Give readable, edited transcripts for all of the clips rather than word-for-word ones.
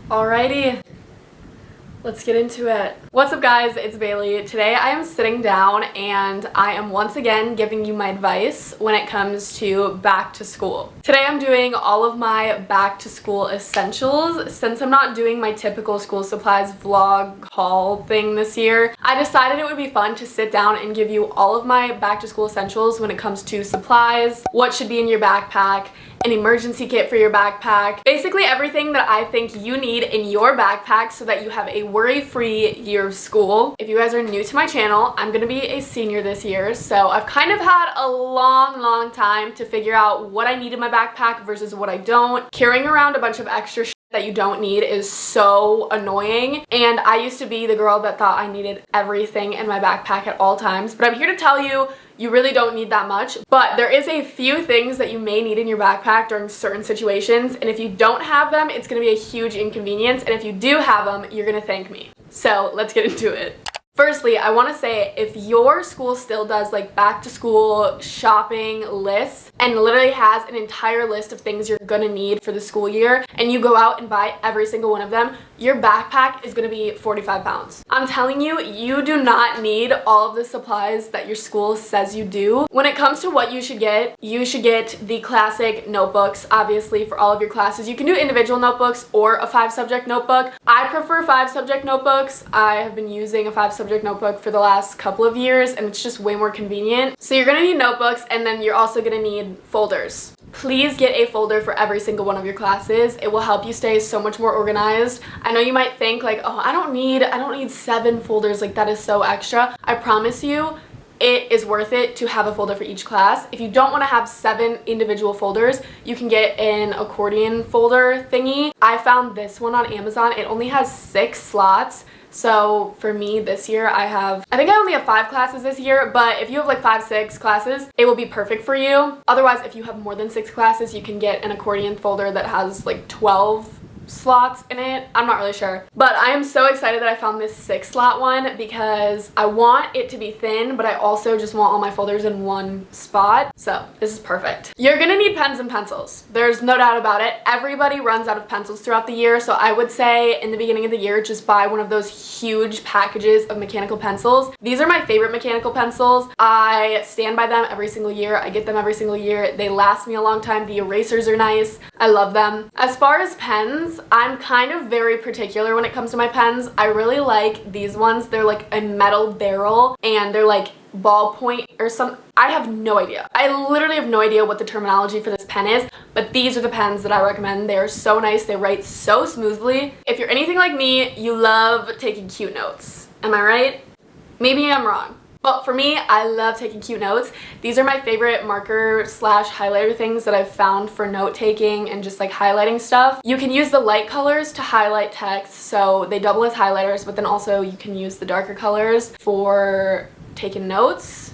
Alrighty, let's get into it. What's up guys, it's Bailey. Today I am sitting down and I am once again giving you my advice when it comes to back to school. Today I'm doing all of my back to school essentials. Since I'm not doing my typical school supplies vlog haul thing this year, I decided it would be fun to sit down and give you all of my back to school essentials when it comes to supplies, what should be in your backpack, an emergency kit for your backpack, basically everything that I think you need in your backpack so that you have a worry-free year of school. If you guys are new to my channel, I'm gonna be a senior this year, so I've kind of had a long time to figure out what I need in my backpack versus what I don't. Carrying around a bunch of extra shit that you don't need is so annoying, and I used to be the girl that thought I needed everything in my backpack at all times, but I'm here to tell you you really don't need that much, but there is a few things that you may need in your backpack during certain situations, and if you don't have them, it's going to be a huge inconvenience, and if you do have them, you're going to thank me. So let's get into it. Firstly, I want to say if your school still does like back to school shopping lists and literally has an entire list of things you're gonna need for the school year and you go out and buy every single one of them, your backpack is gonna be 45 pounds. I'm telling you, you do not need all of the supplies that your school says you do. When it comes to what you should get the classic notebooks, obviously, for all of your classes. You can do individual notebooks or a 5-subject notebook. I prefer 5-subject notebooks. I have been using a 5-subject notebook for the last couple of years and it's just way more convenient. So you're gonna need notebooks, and then you're also gonna need folders. Please get a folder for every single one of your classes. It will help you stay so much more organized. I know you might think like, oh, I don't need 7 folders, like that is so extra. I promise you, it is worth it to have a folder for each class. If you don't want to have 7 individual folders, you can get an accordion folder thingy. I found this one on Amazon. It only has 6 slots. So for me this year, I think I only have 5 classes this year, but if you have like 5-6 classes, it will be perfect for you. Otherwise, if you have more than 6 classes, you can get an accordion folder that has like 12 slots in it. I'm not really sure, but I am so excited that I found this 6-slot one because I want it to be thin, but I also just want all my folders in one spot. So this is perfect. You're gonna need pens and pencils. There's no doubt about it. Everybody runs out of pencils throughout the year, so I would say in the beginning of the year, just buy one of those huge packages of mechanical pencils. These are my favorite mechanical pencils. I stand by them every single year. I get them every single year. They last me a long time. The erasers are nice. I love them. As far as pens, I'm kind of very particular when it comes to my pens. I really like these ones. They're like a metal barrel and they're like ballpoint or some. I have no idea. I literally have no idea what the terminology for this pen is, but these are the pens that I recommend. They're so nice. They write so smoothly. If you're anything like me, you love taking cute notes. Am I right? Maybe I'm wrong. But for me, I love taking cute notes. These are my favorite marker / highlighter things that I've found for note taking and just like highlighting stuff. You can use the light colors to highlight text, so they double as highlighters, but then also you can use the darker colors for taking notes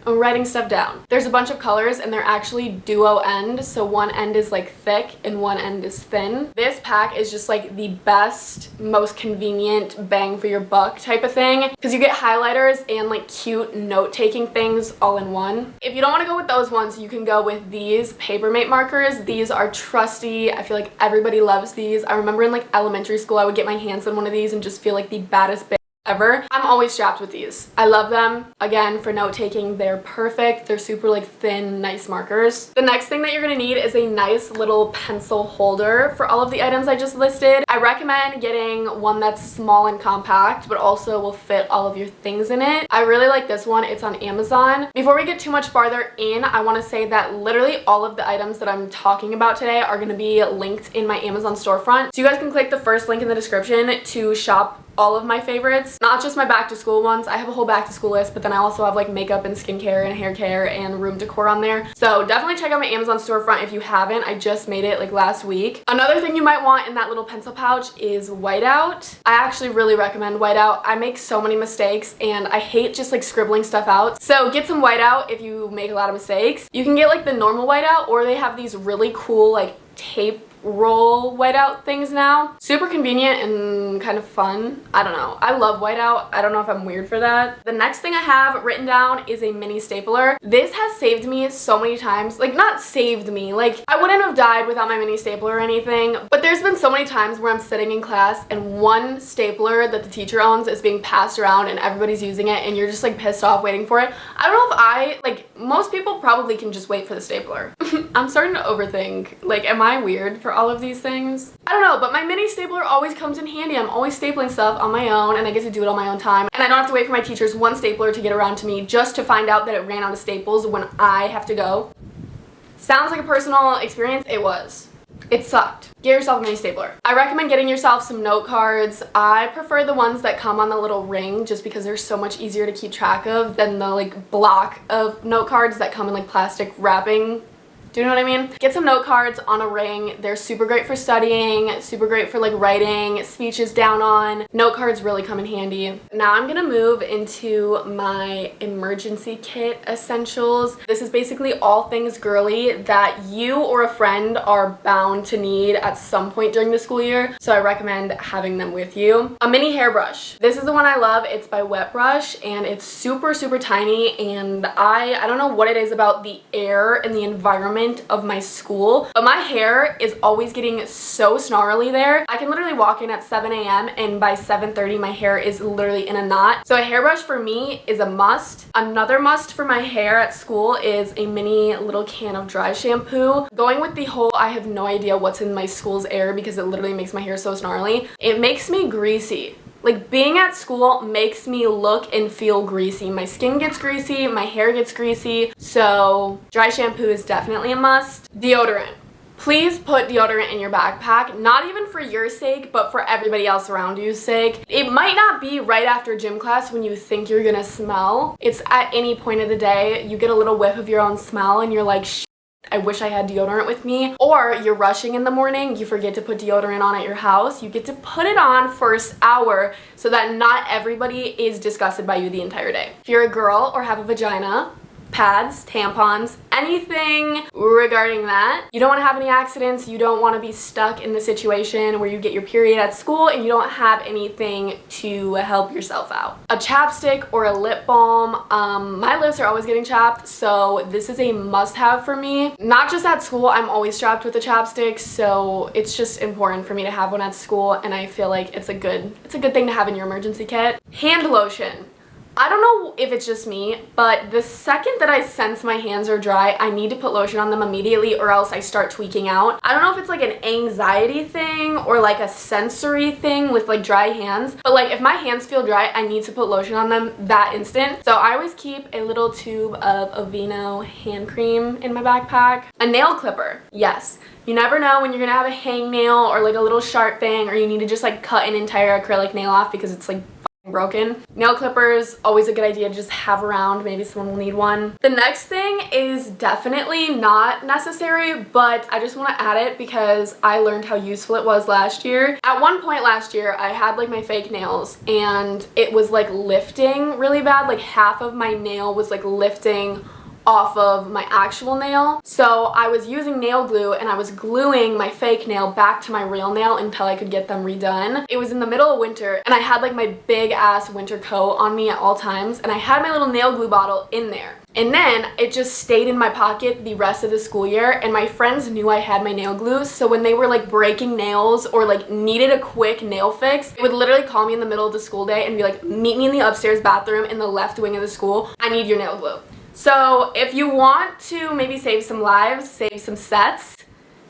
and writing stuff down. There's a bunch of colors and they're actually duo end, so one end is like thick and one end is thin. This pack is just like the best, most convenient bang for your buck type of thing because you get highlighters and like cute note-taking things all in one. If you don't want to go with those ones, you can go with these Papermate markers. These are trusty. I feel like everybody loves these. I remember in like elementary school, I would get my hands on one of these and just feel like the baddest bitch ever. I'm always strapped with these. I love them. Again, for note taking, they're perfect. They're super like thin, nice markers. The next thing that you're gonna need is a nice little pencil holder for all of the items I just listed. I recommend getting one that's small and compact, but also will fit all of your things in it. I really like this one. It's on Amazon. Before we get too much farther in, I wanna say that literally all of the items that I'm talking about today are gonna be linked in my Amazon storefront. So you guys can click the first link in the description to shop all of my favorites, not just my back to school ones. I have a whole back to school list, but then I also have like makeup and skincare and hair care and room decor on there. So definitely check out my Amazon storefront if you haven't. I just made it like last week. Another thing you might want in that little pencil pouch is whiteout. I actually really recommend whiteout. I make so many mistakes and I hate just like scribbling stuff out. So get some whiteout if you make a lot of mistakes. You can get like the normal whiteout, or they have these really cool like tape roll whiteout things now. Super convenient and kind of fun. I don't know. I love whiteout. I don't know if I'm weird for that. The next thing I have written down is a mini stapler. This has saved me so many times. Like, not saved me. Like, I wouldn't have died without my mini stapler or anything, but there's been so many times where I'm sitting in class and one stapler that the teacher owns is being passed around and everybody's using it and you're just like pissed off waiting for it. I don't know if most people probably can just wait for the stapler. I'm starting to overthink. Like, am I weird for all of these things? I don't know, but my mini stapler always comes in handy. I'm always stapling stuff on my own and I get to do it on my own time. And I don't have to wait for my teacher's one stapler to get around to me just to find out that it ran out of staples when I have to go. Sounds like a personal experience. It was. It sucked. Get yourself a mini stapler. I recommend getting yourself some note cards. I prefer the ones that come on the little ring just because they're so much easier to keep track of than the like block of note cards that come in like plastic wrapping. Do you know what I mean? Get some note cards on a ring. They're super great for studying, super great for like writing speeches down on. Note cards really come in handy. Now I'm gonna move into my emergency kit essentials. This is basically all things girly that you or a friend are bound to need at some point during the school year. So I recommend having them with you. A mini hairbrush. This is the one I love. It's by Wet Brush and it's super, super tiny, and I don't know what it is about the air and the environment of my school, but my hair is always getting so snarly there. I can literally walk in at 7 a.m. and by 7:30 my hair is literally in a knot. So a hairbrush for me is a must. Another must for my hair at school is a mini little can of dry shampoo. Going with the whole I have no idea what's in my school's air because it literally makes my hair so snarly. It makes me greasy. Like, being at school makes me look and feel greasy. My skin gets greasy, my hair gets greasy, so dry shampoo is definitely a must. Deodorant. Please put deodorant in your backpack, not even for your sake, but for everybody else around you's sake. It might not be right after gym class when you think you're gonna smell. It's at any point of the day. You get a little whiff of your own smell and you're like, I wish I had deodorant with me. Or you're rushing in the morning, you forget to put deodorant on at your house. You get to put it on first hour so that not everybody is disgusted by you the entire day. If you're a girl or have a vagina, pads, tampons, anything regarding that. You don't want to have any accidents. You don't want to be stuck in the situation where you get your period at school and you don't have anything to help yourself out. A chapstick or a lip balm. My lips are always getting chapped, so this is a must-have for me. Not just at school, I'm always strapped with a chapstick, so it's just important for me to have one at school, and I feel like it's a good thing to have in your emergency kit. Hand lotion. I don't know if it's just me, but the second that I sense my hands are dry, I need to put lotion on them immediately or else I start tweaking out. I don't know if it's like an anxiety thing or like a sensory thing with like dry hands, but like if my hands feel dry, I need to put lotion on them that instant. So I always keep a little tube of Aveeno hand cream in my backpack. A nail clipper, yes. You never know when you're gonna have a hangnail or like a little sharp thing, or you need to just like cut an entire acrylic nail off because it's like broken. Nail clippers, always a good idea to just have around. Maybe someone will need one. The next thing is definitely not necessary, but I just want to add it because I learned how useful it was last year. At one point last year, I had like my fake nails and it was like lifting really bad. Like half of my nail was like lifting off of my actual nail. So I was using nail glue and I was gluing my fake nail back to my real nail until I could get them redone. It was in the middle of winter and I had like my big ass winter coat on me at all times and I had my little nail glue bottle in there. And then it just stayed in my pocket the rest of the school year, and my friends knew I had my nail glue, so when they were like breaking nails or like needed a quick nail fix, they would literally call me in the middle of the school day and be like, meet me in the upstairs bathroom in the left wing of the school. I need your nail glue. So if you want to maybe save some lives, save some sets,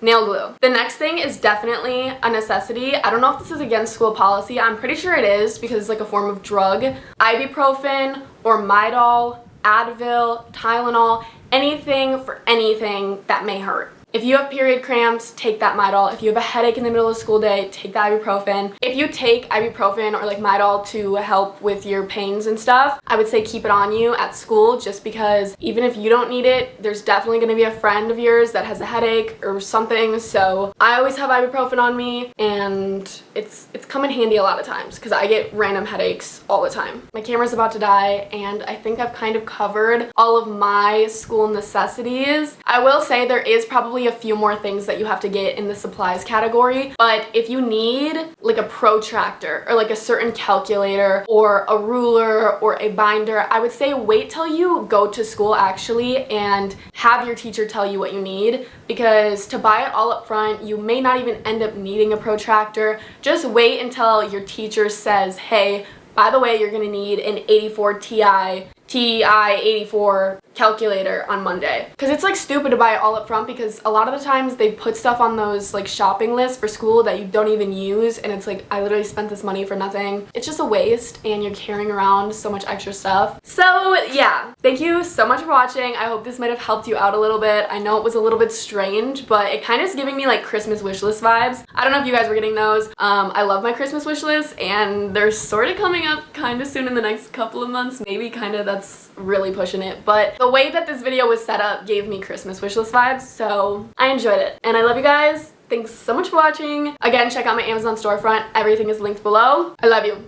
nail glue. The next thing is definitely a necessity. I don't know if this is against school policy. I'm pretty sure it is because it's like a form of drug. Ibuprofen or Midol, Advil, Tylenol, anything for anything that may hurt. If you have period cramps, take that Midol. If you have a headache in the middle of the school day, take the ibuprofen. If you take ibuprofen or like Midol to help with your pains and stuff, I would say keep it on you at school, just because even if you don't need it, there's definitely going to be a friend of yours that has a headache or something. So I always have ibuprofen on me, and it's come in handy a lot of times because I get random headaches all the time. My camera's about to die, and I think I've kind of covered all of my school necessities. I will say there is probably only a few more things that you have to get in the supplies category, but if you need like a protractor or like a certain calculator or a ruler or a binder, I would say wait till you go to school actually and have your teacher tell you what you need, because to buy it all up front, you may not even end up needing a protractor. Just wait until your teacher says, hey, by the way, you're gonna need an 84 TI 84 calculator on Monday. Because it's like stupid to buy it all up front, because a lot of the times they put stuff on those like shopping lists for school that you don't even use, and it's like, I literally spent this money for nothing. It's just a waste, and you're carrying around so much extra stuff. So yeah, thank you so much for watching. I hope this might have helped you out a little bit. I know it was a little bit strange, but it kind of is giving me like Christmas wish list vibes. I don't know if you guys were getting those. I love my Christmas wish list, and they're sort of coming up kind of soon in the next couple of months, maybe. Kind of, that's really pushing it, but the way that this video was set up gave me Christmas wishlist vibes, so I enjoyed it. And I love you guys. Thanks so much for watching. Again, check out my Amazon storefront. Everything is linked below. I love you.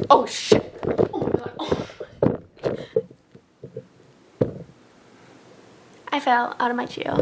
Oh shit. Oh my god. Oh. I fell out of my chair.